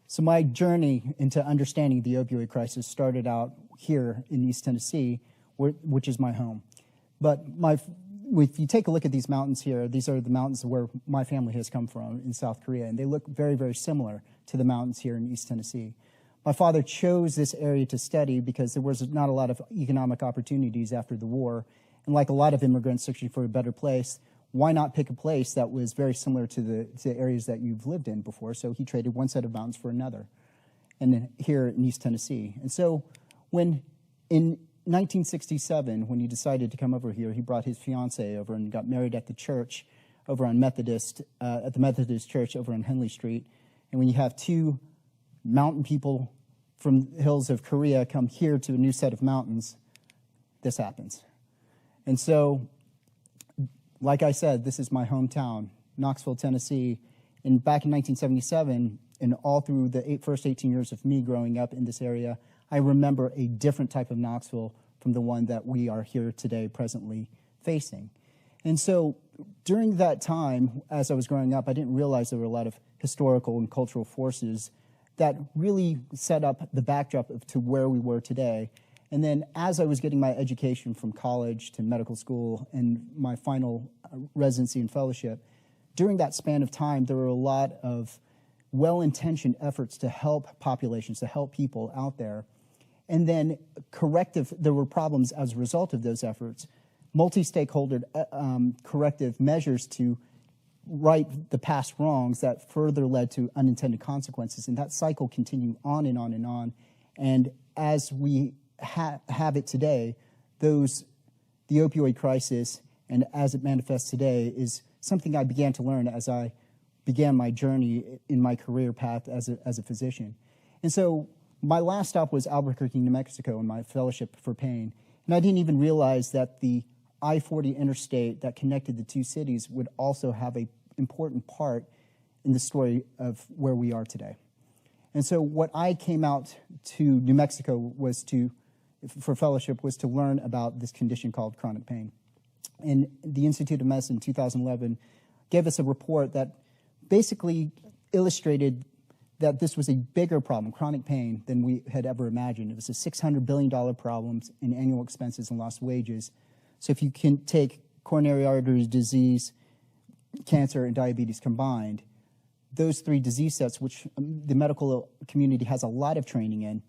So my journey into understanding the opioid crisis started out here in East Tennessee, which is my home. But if you take a look at these mountains here, these are the mountains where my family has come from in South Korea, and they look very, very similar to the mountains here in East Tennessee. My father chose this area to study because there was not a lot of economic opportunities after the war, and like a lot of immigrants searching for a better place, why not pick a place that was very similar to the areas that you've lived in before? So he traded one set of mountains for another, and then here in East Tennessee. And so when in 1967, when he decided to come over here, he brought his fiancée over and got married at the church over on at the Methodist Church over on Henley Street. And when you have two mountain people from the hills of Korea come here to a new set of mountains, this happens. And so, like I said, this is my hometown, Knoxville, Tennessee. And back in 1977, and all through the first 18 years of me growing up in this area, I remember a different type of Knoxville from the one that we are here today presently facing. And so during that time, as I was growing up, I didn't realize there were a lot of historical and cultural forces that really set up the backdrop to where we were today. And then as I was getting my education from college to medical school and my final residency and fellowship, during that span of time, there were a lot of well-intentioned efforts to help populations, to help people out there. And then there were problems as a result of those efforts, multi-stakeholder corrective measures to right the past wrongs that further led to unintended consequences. And that cycle continued on and on and on. And as we have it today, the opioid crisis and as it manifests today is something I began to learn as I began my journey in my career path as a physician. And so my last stop was Albuquerque, New Mexico, in my fellowship for pain. And I didn't even realize that the I-40 interstate that connected the two cities would also have an important part in the story of where we are today. And so what I came out to New Mexico for fellowship was to learn about this condition called chronic pain. And the Institute of Medicine in 2011 gave us a report that basically illustrated that this was a bigger problem, chronic pain, than we had ever imagined. It was a $600 billion problem in annual expenses and lost wages. So if you can take coronary artery disease, cancer, and diabetes combined, those three disease sets, which the medical community has a lot of training in,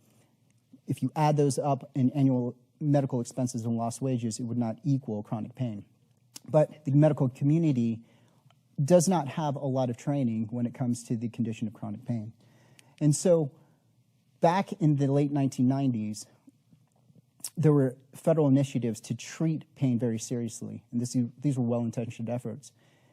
if you add those up in annual medical expenses and lost wages, it would not equal chronic pain. But the medical community does not have a lot of training when it comes to the condition of chronic pain. And so back in the late 1990s, there were federal initiatives to treat pain very seriously, and these were well-intentioned efforts.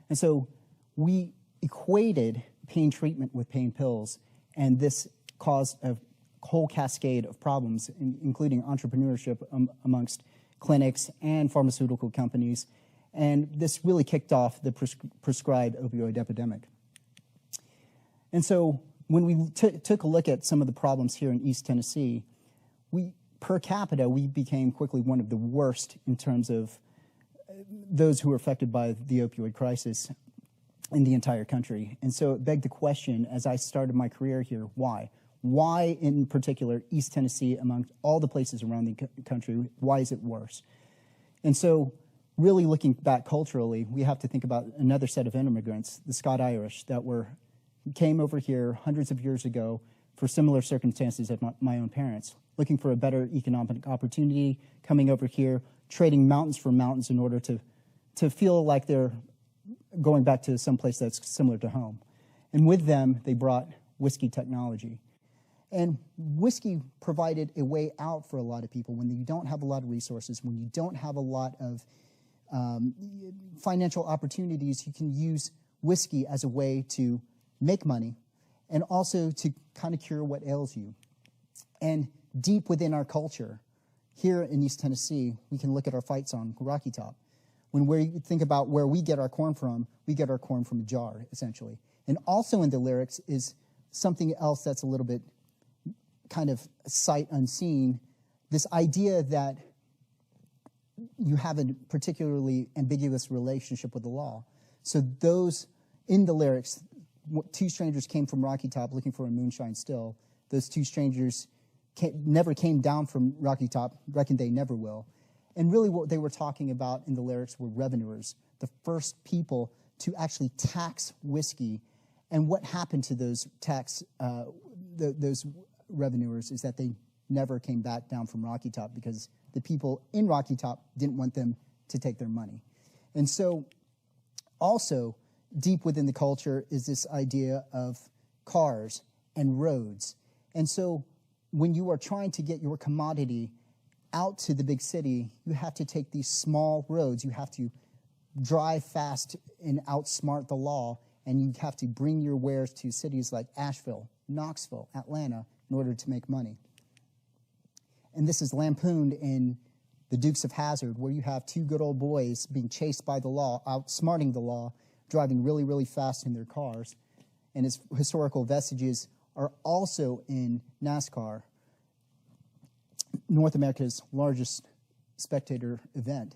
And so we equated pain treatment with pain pills, and this caused a whole cascade of problems, including entrepreneurship amongst clinics and pharmaceutical companies, and this really kicked off the prescribed opioid epidemic. And so when we took a look at some of the problems here in East Tennessee, per capita, we became quickly one of the worst in terms of those who were affected by the opioid crisis in the entire country. And so it begged the question, as I started my career here, why? Why, in particular, East Tennessee, among all the places around the country, why is it worse? And so really looking back culturally, we have to think about another set of immigrants, the Scot-Irish, that came over here hundreds of years ago for similar circumstances as my own parents, looking for a better economic opportunity, coming over here, trading mountains for mountains in order to feel like they're going back to some place that's similar to home. And with them, they brought whiskey technology. And whiskey provided a way out for a lot of people when you don't have a lot of resources, when you don't have a lot of financial opportunities. You can use whiskey as a way to make money and also to kind of cure what ails you. And deep within our culture, here in East Tennessee, we can look at our fight song, Rocky Top. When we think about where we get our corn from a jar, essentially. And also in the lyrics is something else that's a little bit kind of sight unseen, this idea that you have a particularly ambiguous relationship with the law. So those in the lyrics, two strangers came from Rocky Top looking for a moonshine still. Those two strangers never came down from Rocky Top, reckoned they never will. And really what they were talking about in the lyrics were revenuers, the first people to actually tax whiskey. And what happened to those those revenuers is that they never came back down from Rocky Top because the people in Rocky Top didn't want them to take their money. And so also deep within the culture is this idea of cars and roads. And so when you are trying to get your commodity out to the big city, you have to take these small roads. You have to drive fast and outsmart the law, and you have to bring your wares to cities like Asheville, Knoxville, Atlanta in order to make money. And this is lampooned in The Dukes of Hazzard, where you have two good old boys being chased by the law, outsmarting the law, driving really, really fast in their cars. And its historical vestiges are also in NASCAR, North America's largest spectator event.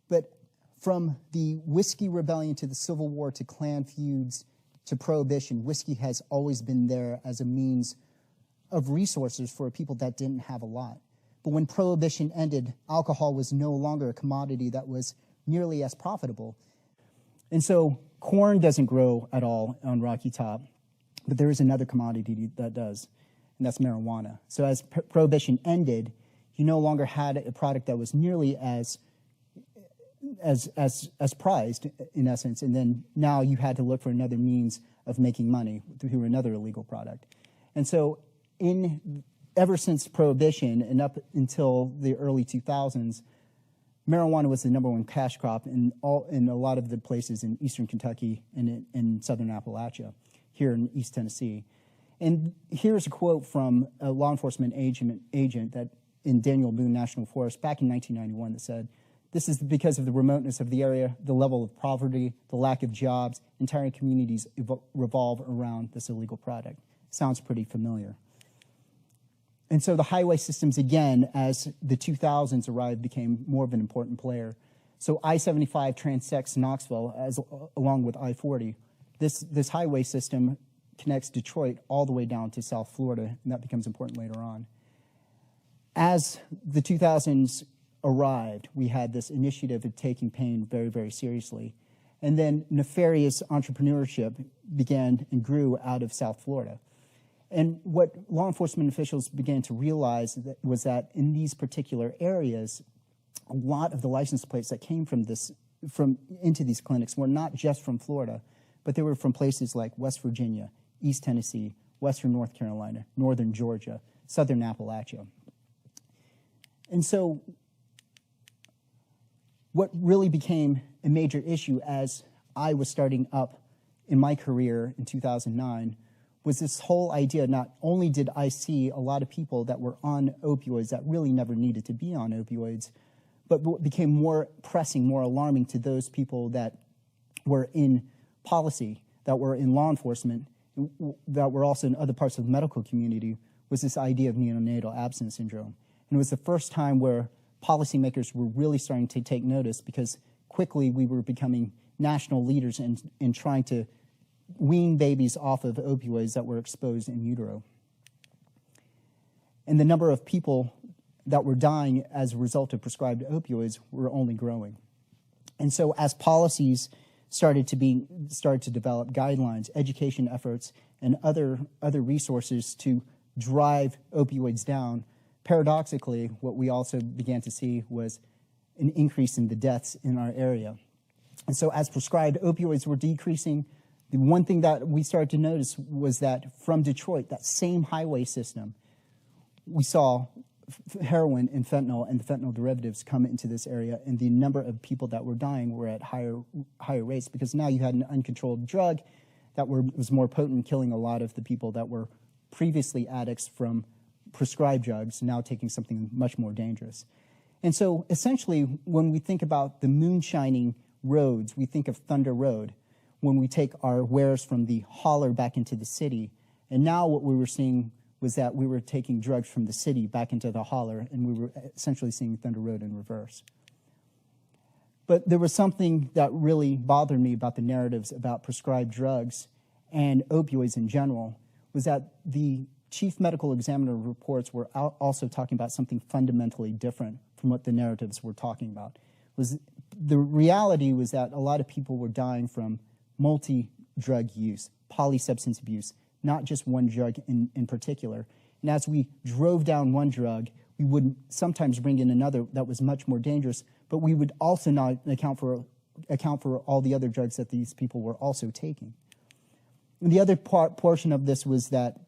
But from the whiskey rebellion to the Civil War to clan feuds to prohibition, whiskey has always been there as a means of resources for people that didn't have a lot. But when prohibition ended, alcohol was no longer a commodity that was nearly as profitable. And so corn doesn't grow at all on Rocky Top, but there is another commodity that does, and that's marijuana. So as prohibition ended, you no longer had a product that was nearly as prized, in essence, and then now you had to look for another means of making money through another illegal product. And so ever since Prohibition and up until the early 2000s, marijuana was the number one cash crop in a lot of the places in eastern Kentucky and in southern Appalachia, here in East Tennessee. And here's a quote from a law enforcement agent that in Daniel Boone National Forest back in 1991 that said, "This is because of the remoteness of the area, the level of poverty, the lack of jobs. Entire communities revolve around this illegal product." Sounds pretty familiar. And so the highway systems, again, as the 2000s arrived, became more of an important player. So I-75 transects Knoxville along with I-40. This highway system connects Detroit all the way down to South Florida, and that becomes important later on. As the 2000s arrived, we had this initiative of taking pain very, very seriously. And then nefarious entrepreneurship began and grew out of South Florida. And what law enforcement officials began to realize was that in these particular areas, a lot of the license plates that came into these clinics were not just from Florida, but they were from places like West Virginia, East Tennessee, Western North Carolina, Northern Georgia, Southern Appalachia. And so what really became a major issue as I was starting up in my career in 2009 was this whole idea. Not only did I see a lot of people that were on opioids that really never needed to be on opioids, but what became more pressing, more alarming to those people that were in policy, that were in law enforcement, that were also in other parts of the medical community, was this idea of neonatal abstinence syndrome. And it was the first time where policymakers were really starting to take notice, because quickly we were becoming national leaders in trying to wean babies off of opioids that were exposed in utero. And the number of people that were dying as a result of prescribed opioids were only growing. And so as policies started to develop guidelines, education efforts, and other resources to drive opioids down, paradoxically, what we also began to see was an increase in the deaths in our area. And so as prescribed opioids were decreasing, the one thing that we started to notice was that from Detroit, that same highway system, we saw heroin and the fentanyl derivatives come into this area, and the number of people that were dying were at higher rates, because now you had an uncontrolled drug that was more potent, killing a lot of the people that were previously addicts from prescribed drugs, now taking something much more dangerous. And so essentially, when we think about the moonshining roads, we think of Thunder Road, when we take our wares from the holler back into the city. And now what we were seeing was that we were taking drugs from the city back into the holler, and we were essentially seeing Thunder Road in reverse. But there was something that really bothered me about the narratives about prescribed drugs and opioids in general was that the chief medical examiner reports were also talking about something fundamentally different from what the narratives were talking about. The reality was that a lot of people were dying from multi-drug use, polysubstance abuse, not just one drug in particular. And as we drove down one drug, we would sometimes bring in another that was much more dangerous, but we would also not account for all the other drugs that these people were also taking. And the other portion of this was that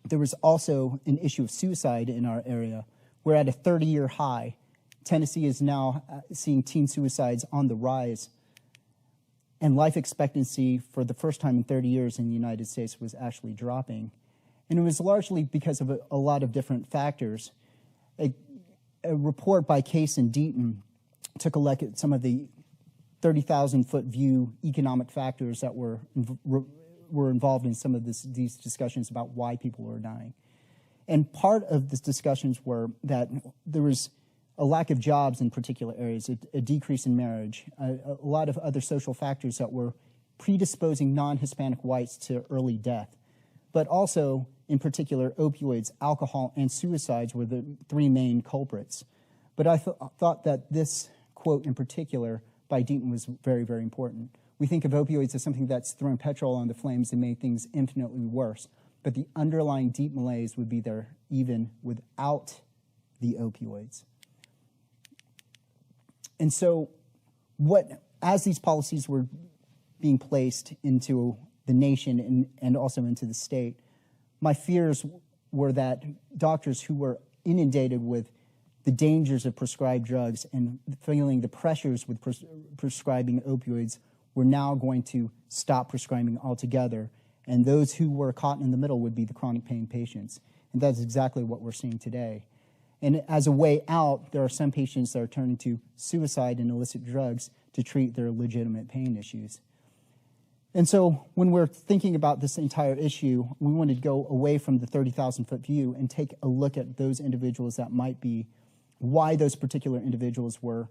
there was also an issue of suicide in our area. We're at a 30-year high. Tennessee is now seeing teen suicides on the rise. And life expectancy for the first time in 30 years in the United States was actually dropping. And it was largely because of a lot of different factors. A report by Case and Deaton took a look at some of the 30,000-foot view economic factors that were involved in some of these discussions about why people were dying. And part of the discussions were that there was a lack of jobs in particular areas, a decrease in marriage, a lot of other social factors that were predisposing non-Hispanic whites to early death. But also, in particular, opioids, alcohol, and suicides were the three main culprits. But I thought that this quote in particular by Deaton was very, very important. We think of opioids as something that's thrown petrol on the flames and made things infinitely worse. But the underlying deep malaise would be there even without the opioids. And so as these policies were being placed into the nation and also into the state, my fears were that doctors who were inundated with the dangers of prescribed drugs and feeling the pressures with prescribing opioids were now going to stop prescribing altogether, and those who were caught in the middle would be the chronic pain patients. And that's exactly what we're seeing today. And as a way out, there are some patients that are turning to suicide and illicit drugs to treat their legitimate pain issues. And so when we're thinking about this entire issue, we wanted to go away from the 30,000-foot view and take a look at those individuals that might be, why those particular individuals were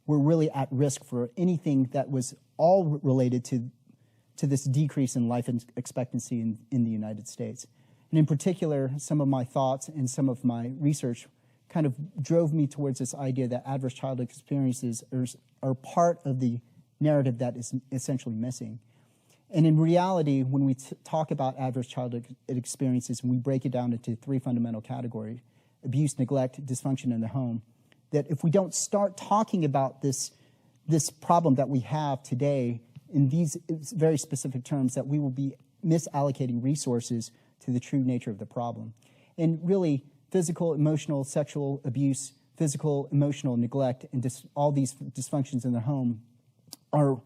really at risk for anything that was all related to this decrease in life expectancy in the United States. And in particular, some of my thoughts and some of my research kind of drove me towards this idea that adverse childhood experiences are part of the narrative that is essentially missing. And in reality, when we talk about adverse childhood experiences, and we break it down into three fundamental categories: abuse, neglect, dysfunction in the home, that if we don't start talking about this problem that we have today in these very specific terms, that we will be misallocating resources to the true nature of the problem. And really, physical, emotional, sexual abuse, physical, emotional neglect, and all these dysfunctions in the home are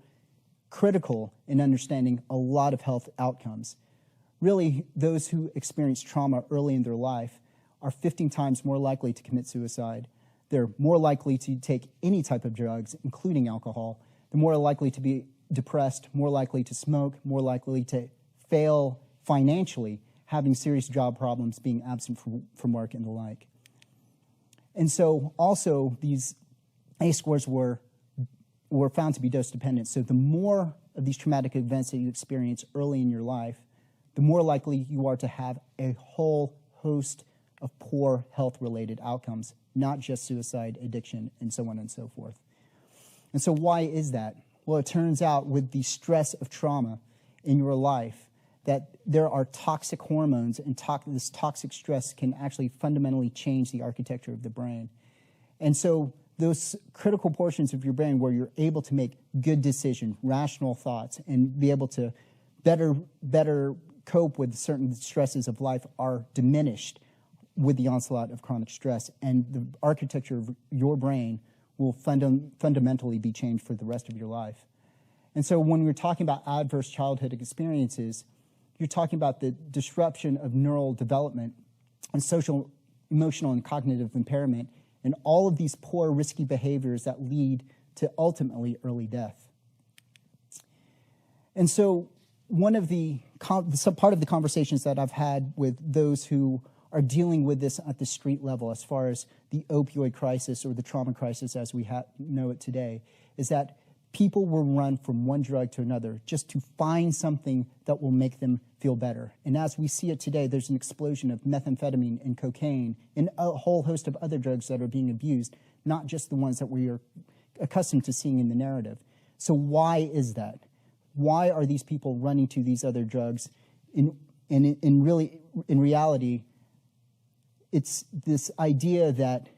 critical in understanding a lot of health outcomes. Really, those who experience trauma early in their life are 15 times more likely to commit suicide. They're more likely to take any type of drugs, including alcohol. They're more likely to be depressed, more likely to smoke, more likely to fail financially, having serious job problems, being absent from work, and the like. And so also these ACE scores were found to be dose dependent. So the more of these traumatic events that you experience early in your life, the more likely you are to have a whole host of poor health-related outcomes, not just suicide, addiction, and so on and so forth. And so why is that? Well, it turns out with the stress of trauma in your life that there are toxic hormones, and this toxic stress can actually fundamentally change the architecture of the brain. And so those critical portions of your brain where you're able to make good decisions, rational thoughts, and be able to better cope with certain stresses of life are diminished with the onslaught of chronic stress, and the architecture of your brain will fundamentally be changed for the rest of your life. And so when we're talking about adverse childhood experiences, you're talking about the disruption of neural development and social, emotional, and cognitive impairment, and all of these poor, risky behaviors that lead to ultimately early death. And so part of the conversations that I've had with those who are dealing with this at the street level as far as the opioid crisis or the trauma crisis as we know it today is that People will run from one drug to another just to find something that will make them feel better. And as we see it today, there's an explosion of methamphetamine and cocaine and a whole host of other drugs that are being abused, not just the ones that we are accustomed to seeing in the narrative. So why is that? Why are these people running to these other drugs? In reality, it's this idea that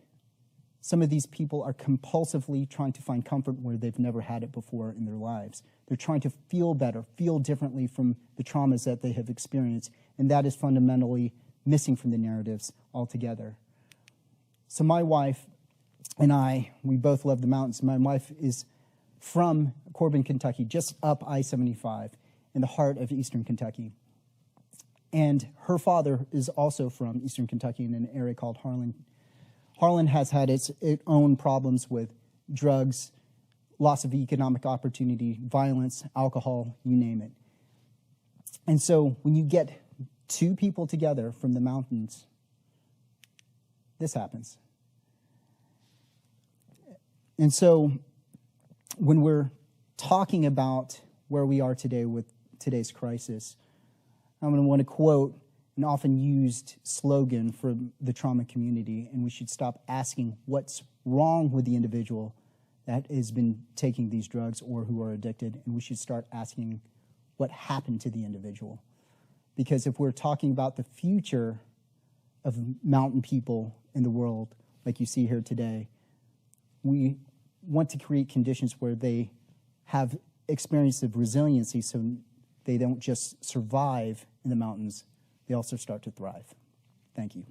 some of these people are compulsively trying to find comfort where they've never had it before in their lives. They're trying to feel better, feel differently from the traumas that they have experienced, and that is fundamentally missing from the narratives altogether. So my wife and I, we both love the mountains. My wife is from Corbin, Kentucky, just up I-75 in the heart of eastern Kentucky. And her father is also from eastern Kentucky in an area called Harlan. Harlan has had its own problems with drugs, loss of economic opportunity, violence, alcohol, you name it. And so when you get two people together from the mountains, this happens. And so when we're talking about where we are today with today's crisis, I'm going to want to quote an often used slogan for the trauma community, and we should stop asking what's wrong with the individual that has been taking these drugs or who are addicted, and we should start asking what happened to the individual. Because if we're talking about the future of mountain people in the world, like you see here today, we want to create conditions where they have experience of resiliency so they don't just survive in the mountains, they also start to thrive. Thank you.